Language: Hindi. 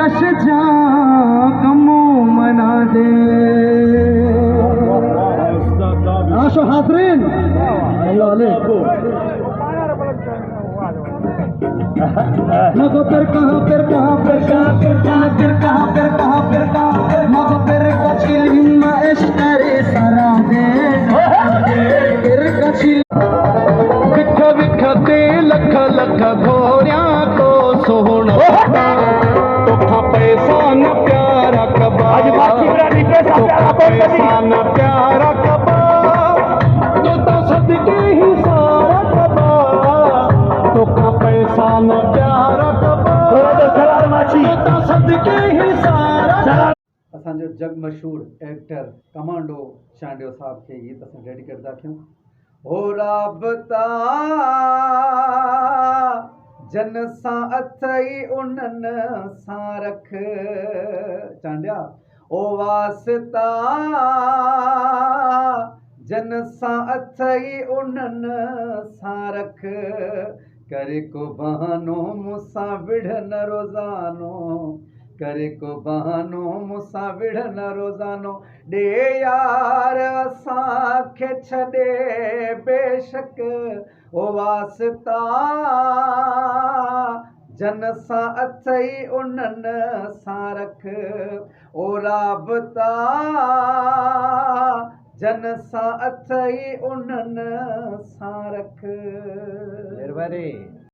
काश जा कमो मना दे। आशो हाजरीन मगो फिर कहाँ फिर कहाँ फिर कहाँ फिर कहाँ फिर कहाँ फिर कहाँ फिर कहाँ मगो फिर कछिल हिम्मा एस्टरे सरा दे फिर कछिल विख विख ते लख लख घोरिया को सोहना तोखा पैसा न प्यारा कबा तोखा पैसा न प्यारा कबा तो सदके ही सारा कबा तोखा पैसा न प्यारा कबा तो सदके ही सारा। असांजो जग मशहूर एक्टर कमांडो चांडियो साहब के गीत असां डेडिकेट था क्यों। हो राबता जन सां अथई उन्हनि सां रख चांडिया ओ वास्ता जन सां अथई उन्हनि सां रख करे को बहानो मूंसां विढ़ न रोज़ानो करे को बहानो मूंसां विढ़ न रोज़ानो ॾे यार असांखे छॾे बेशक ओ वास्ता जन सां अथई उन्हनि सां रख ओ राबता जन सां अथई उन्हनि सां रख।